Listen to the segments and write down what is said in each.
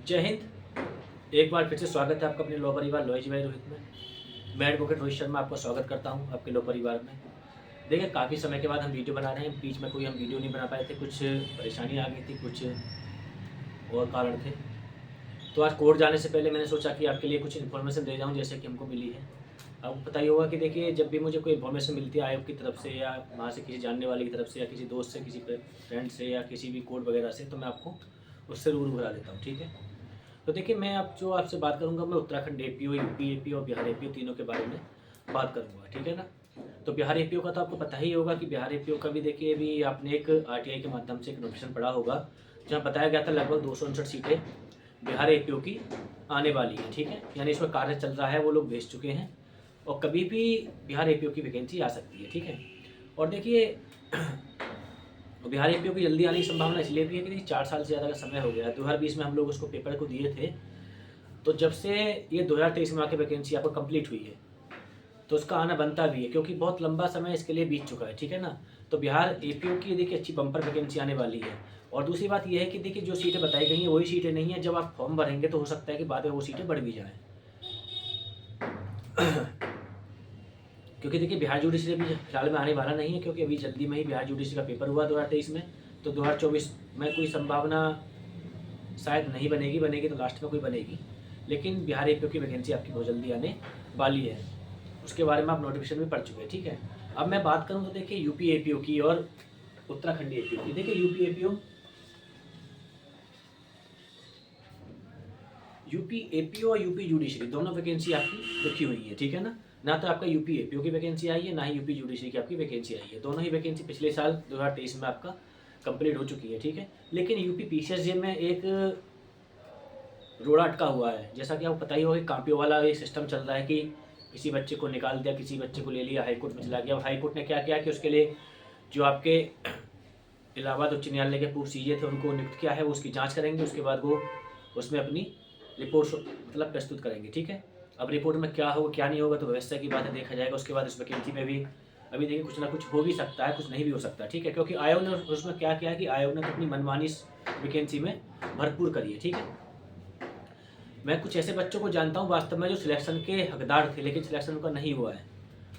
जय हिंद। एक बार फिर से स्वागत है आपका अपने लॉ परिवार लॉयज भाई रोहित में। मैं एडवोकेट रोहित शर्मा आपका स्वागत करता हूं आपके लॉ परिवार में। देखिए, काफ़ी समय के बाद हम वीडियो बना रहे हैं। बीच में कोई हम वीडियो नहीं बना पाए थे, कुछ परेशानी आ गई थी, कुछ और कारण थे। तो आज कोर्ट जाने से पहले मैंने सोचा कि आपके लिए कुछ इन्फॉर्मेशन दे जाऊँ जैसे कि हमको मिली है। आपको पता ही होगा कि देखिए, जब भी मुझे कोई इन्फॉर्मेशन मिलती है आयोग की तरफ से या वहाँ से किसी जानने वाले की तरफ से या किसी दोस्त से, किसी फ्रेंड से या किसी भी कोर्ट वगैरह से, तो मैं आपको उससे रूबरू करा देता हूँ। ठीक है। तो देखिए, मैं अब जो आपसे बात करूँगा, मैं उत्तराखंड एपीओ, यूपी एपीओ और बिहार एपीओ तीनों के बारे में बात करूँगा। ठीक है ना। तो बिहार एपीओ का तो आपको पता ही होगा कि बिहार एपीओ का भी देखिए, अभी आपने एक आरटीआई के माध्यम से एक नोटिफिकेशन पढ़ा होगा जहाँ बताया गया था लगभग 259 सीटें बिहार एपीओ की आने वाली है। ठीक है, यानी इसमें कार्य चल रहा है, वो लोग भेज चुके हैं और कभी भी बिहार एपीओ की वैकेंसी आ सकती है। ठीक है। और देखिए, बिहार एपीओ की जल्दी आने की संभावना इसलिए भी है कि देखिए 4 साल से ज़्यादा का समय हो गया है। 2020 में हम लोग उसको पेपर को दिए थे, तो जब से ये 2023 में आके वैकेंसी आपको कंप्लीट हुई है, तो उसका आना बनता भी है क्योंकि बहुत लंबा समय इसके लिए बीत चुका है। ठीक है ना। तो बिहार एपीओ की देखिए अच्छी बम्पर वैकेंसी आने वाली है। और दूसरी बात यह है कि देखिए, जो सीटें बताई गई हैं वही सीटें नहीं है। जब आप फॉर्म भरेंगे तो हो सकता है कि बाद में वो सीटें बढ़ भी जाएँ। क्योंकि देखिए, बिहार जुडिशरी अभी फिलहाल में आने वाला नहीं है, क्योंकि अभी जल्दी में ही बिहार जुडिशरी का पेपर हुआ 2023 में। तो 2024 में कोई संभावना शायद नहीं बनेगी, बनेगी तो लास्ट में कोई बनेगी। लेकिन बिहार एपीओ की वैकेंसी आपकी बहुत जल्दी आने वाली है। उसके बारे में आप नोटिफिकेशन भी पढ़ चुके हैं। ठीक है। अब मैं बात करूं तो देखिए, यूपी एपीओ की और उत्तराखंड एपीओ की। देखिए, यूपी एपीओ और यूपी जुडिशरी दोनों वैकेंसी आपकी लिखी हुई है। ठीक है ना। ना तो आपका यूपी एपीओ की वैकेंसी आई है, ना ही यूपी जुडिशरी की आपकी वैकेंसी आई है। दोनों ही वैकेंसी पिछले साल 2023 में आपका कंप्लीट हो चुकी है। ठीक है। लेकिन यूपी पीसीएसजे में एक रोड़ा अटका हुआ है। जैसा कि आपको पता ही होगा कि कापियों वाला ये सिस्टम चल रहा है कि किसी बच्चे को निकाल दिया, किसी बच्चे को ले लिया, हाईकोर्ट में चला गया। और हाईकोर्ट ने क्या किया कि उसके लिए जो आपके इलाहाबाद उच्च न्यायालय के पूर्व सीजे थे उनको नियुक्त किया है। वो उसकी जांच करेंगे, उसके बाद वो उसमें अपनी रिपोर्ट मतलब प्रस्तुत करेंगे। ठीक है। अब रिपोर्ट में क्या होगा क्या नहीं होगा तो व्यवस्था की बात है, देखा जाएगा। उसके बाद इस वैकेंसी में भी अभी देखिए कुछ ना कुछ हो भी सकता है, कुछ नहीं भी हो सकता। ठीक है। क्योंकि आयोग ने उसमें क्या किया कि आयोग ने तो अपनी मनमानी इस वैकेंसी में भरपूर करी है। ठीक है। मैं कुछ ऐसे बच्चों को जानता हूँ वास्तव में जो सिलेक्शन के हकदार थे, लेकिन सिलेक्शन उनका नहीं हुआ है।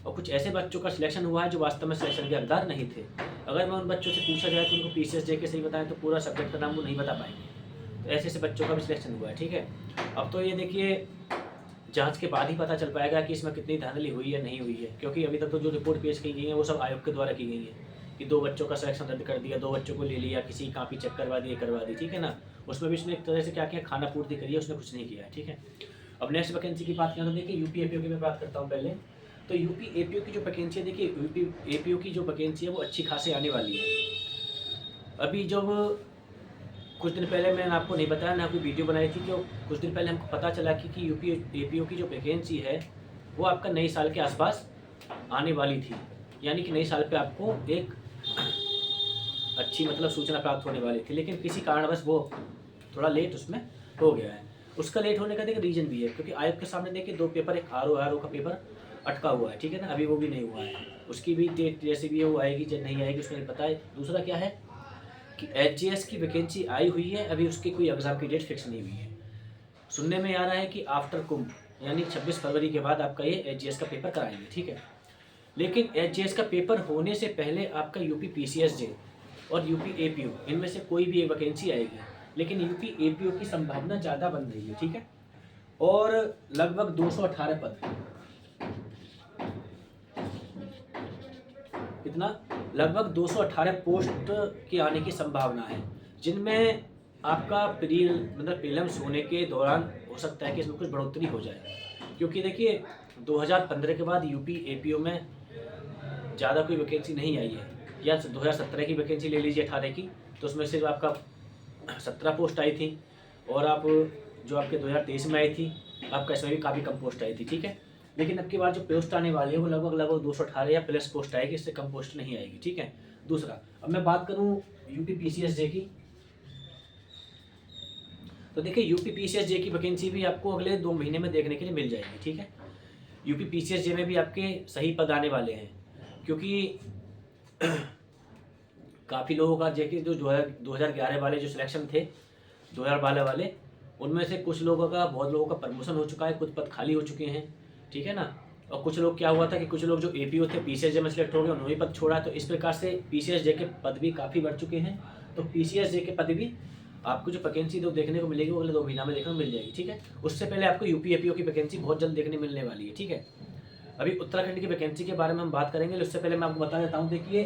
और कुछ ऐसे बच्चों का सिलेक्शन हुआ है जो वास्तव में सिलेक्शन के हकदार नहीं थे। अगर मैं उन बच्चों से पूछा जाए तो उनको पीसीएस जे के सही बताएं तो पूरा सब्जेक्ट का नाम वो नहीं बता पाएंगे। तो ऐसे ऐसे बच्चों का भी सिलेक्शन हुआ है। ठीक है। अब तो ये देखिए, जांच के बाद ही पता चल पाएगा कि इसमें कितनी धांधली हुई है नहीं हुई है। क्योंकि अभी तक तो जो रिपोर्ट पेश की गई है वो सब आयोग के द्वारा की गई है कि 2 बच्चों का सिलेक्शन रद्द कर दिया, 2 बच्चों को ले लिया, किसी कापी चेक करवा दी, करवा दी। ठीक है ना। उसमें भी उसने एक तरह से क्या किया, खाना पूर्ति करी है, उसने कुछ नहीं किया है। ठीक है। अब नेक्स्ट वैकेंसी की बात करें तो देखिए, यूपी एपीओ की मैं बात करता हूँ पहले। तो यूपी एपीओ की जो वैकेंसी है, देखिए यूपी एपीओ की जो वैकेंसी है वो अच्छी खासी आने वाली है। अभी जब कुछ दिन पहले मैंने आपको नहीं बताया, ना कोई वीडियो बनाई थी, कि कुछ दिन पहले हमको पता चला कि यूपी एपीओ की जो वैकेंसी है वो आपका नए साल के आसपास आने वाली थी। यानी कि नए साल पे आपको एक अच्छी मतलब सूचना प्राप्त होने वाली थी, लेकिन किसी कारणवश वो थोड़ा लेट उसमें हो गया है। उसका लेट होने का देखिए रीज़न भी है, क्योंकि आयोग के सामने देखिए 2 पेपर, एक आरओ का पेपर अटका हुआ है। ठीक है ना। अभी वो भी नहीं हुआ है, उसकी भी डेट जैसे भी है वो आएगी, जब नहीं आएगी उसमें नहीं पता है। दूसरा क्या है कि एचजीएस की वैकेंसी आई हुई है, अभी उसकी कोई एग्ज़ाम की डेट फिक्स नहीं हुई है। सुनने में आ रहा है कि आफ्टर कुंभ यानी 26 फरवरी के बाद आपका ये एचजीएस का पेपर कराएंगे। ठीक है। लेकिन एचजीएस का पेपर होने से पहले आपका यूपी पीसीएसजे और यूपी एपीओ इनमें से कोई भी एक वैकेंसी आएगी। लेकिन यूपी एपीओ की संभावना ज़्यादा बन रही है। ठीक है। और लगभग 218 पद, कितना, लगभग 218 पोस्ट के आने की संभावना है, जिनमें आपका मतलब प्रीलिम्स होने के दौरान हो सकता है कि इसमें कुछ बढ़ोतरी हो जाए। क्योंकि देखिए, 2015 के बाद यूपी एपीओ में ज़्यादा कोई वैकेंसी नहीं आई है। या 2017 की वैकेंसी ले लीजिए 18 की, तो उसमें सिर्फ आपका 17 पोस्ट आई थी। और आप जो आपके 2023 में आई थी, आपका इसमें भी काफ़ी कम पोस्ट आई थी। ठीक है। लेकिन अब की बार जो पोस्ट आने वाली है वो लगभग लगभग 218 या प्लस पोस्ट आएगी, इससे कम पोस्ट नहीं आएगी। ठीक है। दूसरा, अब मैं बात करूँ यूपी पीसीएसजे की, तो देखिए यूपी पीसीएसजे की वैकेंसी भी आपको अगले 2 महीने में देखने के लिए मिल जाएगी। ठीक है। यूपी पीसीएसजे में भी आपके सही पद आने वाले हैं, क्योंकि काफ़ी लोगों का देखिए जो 2011 वाले जो सिलेक्शन थे, 2012 वाले, उनमें से कुछ लोगों का, बहुत लोगों का प्रमोशन हो चुका है, कुछ पद खाली हो चुके हैं, ठीक है ना। और कुछ लोग क्या हुआ था कि कुछ लोग जो एपीओ थे पीसीएसजे में सेलेक्ट हो गए, उन्होंने पद छोड़ा। तो इस प्रकार से पीसीएसजे के पद भी काफ़ी बढ़ चुके हैं। तो पीसीएसजे के पद भी आपको जो वैकेंसी दो देखने को मिलेगी वो अगले 2 महीना में देखने को मिल जाएगी, ठीक है। उससे पहले आपको यूपी एपीओ की वैकेंसी बहुत जल्द देखने मिलने वाली है, ठीक है। अभी उत्तराखंड की वैकेंसी के बारे में हम बात करेंगे, उससे पहले मैं आपको बता देता हूँ। देखिए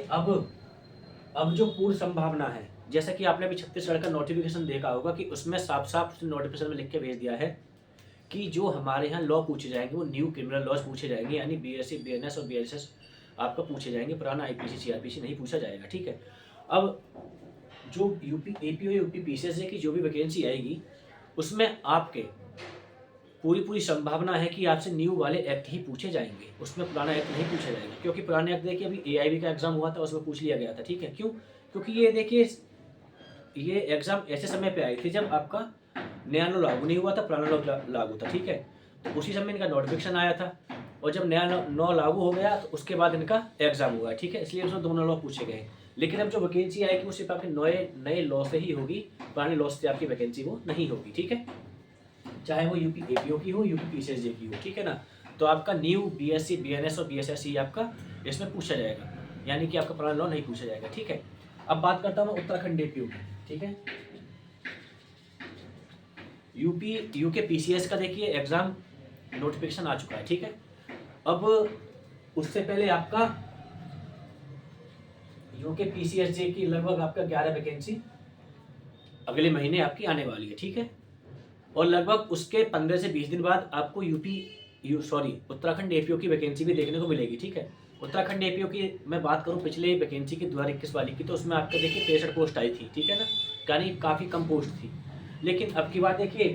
अब जो पूर्ण संभावना है, जैसा कि आपने अभी छत्तीसगढ़ का नोटिफिकेशन देखा होगा कि उसमें साफ साफ नोटिफिकेशन में लिख के भेज दिया है कि जो हमारे यहाँ लॉ पूछे जाएंगे वो न्यू क्रिमिनल लॉज पूछे जाएंगे, यानी बीएससी, बीएनएस और बीएसएस आपका पूछे जाएंगे, पुराना आईपीसी, सीआरपीसी नहीं पूछा जाएगा, ठीक है। अब जो यूपी एपीओ, यूपी पीसीएसजे की जो भी वैकेंसी आएगी उसमें आपके पूरी संभावना है कि आपसे न्यू वाले एक्ट ही पूछे जाएंगे, उसमें पुराना एक्ट नहीं पूछा जाएगा। क्योंकि पुराने एक्ट देखिए अभी एआईबी का एग्जाम हुआ था, उसमें पूछ लिया गया था, ठीक है। क्यों? क्योंकि ये देखिए ये एग्जाम ऐसे समय पे आई थी जब आपका नया लॉ लागू नहीं हुआ था, पुराना लॉ लागू था, ठीक है। तो उसी समय इनका नोटिफिकेशन आया था, और जब नया लॉ लागू हो गया तो उसके बाद इनका एग्जाम हुआ, ठीक है। इसलिए उसमें दोनों लॉ पूछे गए। लेकिन अब जो वैकेंसी आएगी वो सिर्फ आपके नए लॉ से ही होगी, पुराने लॉ से आपकी वैकेंसी वो नहीं होगी, ठीक है। चाहे वो यूपी एपीओ की हो, यूपी पीसीएसजे की हो, ठीक है ना। तो आपका न्यू बीएससी, बीएनएस और बीएसएससी आपका इसमें पूछा जाएगा, यानी कि आपका पुराना लॉ नहीं पूछा जाएगा, ठीक है। अब बात करता हूँ मैं उत्तराखंड एपीओ की, ठीक है। यूके पीसीएस का देखिए एग्जाम नोटिफिकेशन आ चुका है, ठीक है। अब उससे पहले आपका यूके पीसीएसजे की लगभग आपका 11 वैकेंसी अगले महीने आपकी आने वाली है, ठीक है। और लगभग उसके 15 से 20 दिन बाद आपको उत्तराखंड एपीओ की वैकेंसी भी देखने को मिलेगी, ठीक है। उत्तराखंड एपीओ की मैं बात करूं पिछले वैकेंसी की 2021 वाली की, तो उसमें आपका देखिए 63 पोस्ट आई थी, ठीक है ना, यानी काफ़ी कम पोस्ट थी। लेकिन अब की बात देखिए,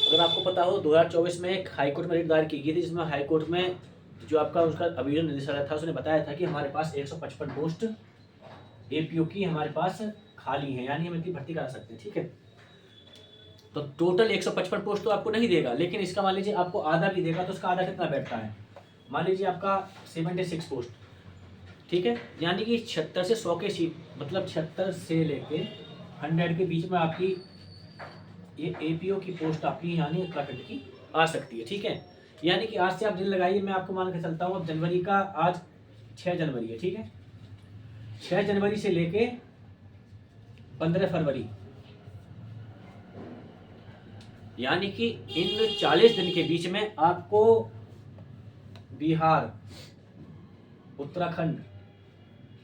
अगर आपको पता हो 2024 में एक हाईकोर्ट में रिट दायर की गई थी, जिसमें हाईकोर्ट में जो आपका उसका अभियोजन निदेशालय था उसने बताया था कि हमारे पास 155 पोस्ट एपीओ की हमारे पास खाली है, यानी हम इनकी भर्ती करा सकते हैं, ठीक है। तो टोटल 155 पोस्ट तो आपको नहीं देगा, लेकिन इसका मान लीजिए आपको आधा भी देगा तो उसका आधा कितना बैठता है, मान लीजिए आपका 76 पोस्ट, ठीक है। यानी कि 76 से 100 के सीट, मतलब 76 से लेके 100 के बीच में आपकी ये एपीओ की पोस्ट आपकी यानी उत्तराखंड की आ सकती है, ठीक है। यानी कि आज से आप दिन लगाइए, मैं आपको मान के चलता हूँ, अब जनवरी का आज 6 जनवरी है, ठीक है। 6 जनवरी से लेके 15 फरवरी, यानी कि इन 40 दिन के बीच में आपको बिहार, उत्तराखंड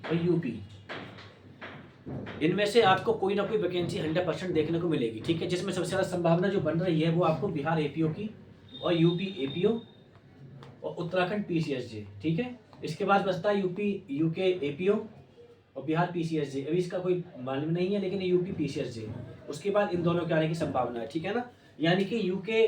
और यूपी, इनमें से आपको कोई ना कोई वैकेंसी 100% देखने को मिलेगी, ठीक है। जिसमें सबसे ज़्यादा संभावना जो बन रही है वो आपको बिहार एपीओ की और यूपी एपीओ और उत्तराखंड पीसीएसजे, ठीक है। इसके बाद बचता है यूके एपीओ और बिहार पीसीएसजे। अभी इसका कोई मालूम नहीं है, लेकिन यूपी पीसीएसजे, उसके बाद इन दोनों के आने की संभावना है, ठीक है ना। यानी कि यूके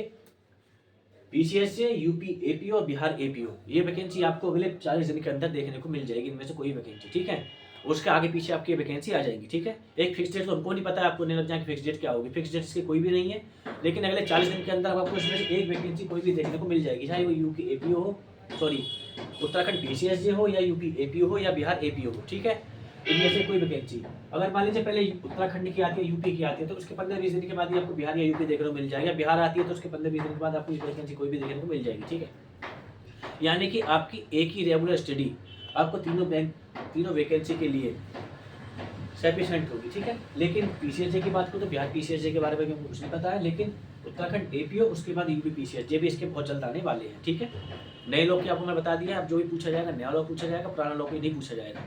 पीसीएसजे, यूपी एपीओ और बिहार एपीओ, ये वैकेंसी आपको अगले 40 दिन के अंदर देखने को मिल जाएगी, इनमें से कोई वैकेंसी, ठीक है। उसके आगे पीछे आपकी वैकेंसी आ जाएगी, ठीक है। एक फिक्स डेट तो हमको नहीं पता है, आपको नहीं लग जाए कि फिक्स डेट क्या होगी, फिक्स डेट इसकी कोई भी नहीं है, लेकिन अगले 40 दिन के अंदर आपको इसमें से एक वैकेंसी कोई भी देखने को मिल जाएगी, चाहे वो यूपी एपीओ हो, उत्तराखंड पीसीएसजे हो, या यूपी एपीओ हो, या बिहार एपीओ हो, ठीक है। इनमें से कोई वैकेंसी अगर मान लीजिए पहले उत्तराखंड की आती है, यूपी की आती है, तो उसके 15-20 दिन के बाद ही आपको बिहार या यूपी देखने को मिल जाएगा। बिहार आती है तो उसके 15-20 दिन के बाद आपको वैकेंसी कोई भी देखने को मिल जाएगी, ठीक है। यानी कि आपकी एक ही रेगुलर स्टडी आपको तीनों वैकेंसी के लिए सफिशिएंट होगी, ठीक है। लेकिन पीसीएसजे की बात करूँ तो बिहार पीसीएसजे के बारे में हमको कुछ नहीं पता है, लेकिन उत्तराखंड एपीओ, उसके बाद यूपी पीसीएसजे भी इसके बहुत जल्द आने वाले हैं, ठीक है। नए लोग की आपको मैं बता दिया, अब जो भी पूछा जाएगा नया लोग पूछा जाएगा, पुराना लोग नहीं पूछा जाएगा।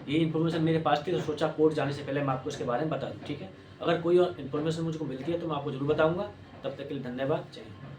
ये इन्फॉर्मेशन मेरे पास थी तो सोचा कोर्ट जाने से पहले मैं आपको इसके बारे में बता दूं, ठीक है। अगर कोई और इन्फॉर्मेशन मुझको मिलती है तो मैं आपको जरूर बताऊंगा। तब तक के लिए धन्यवाद, जय हिंद।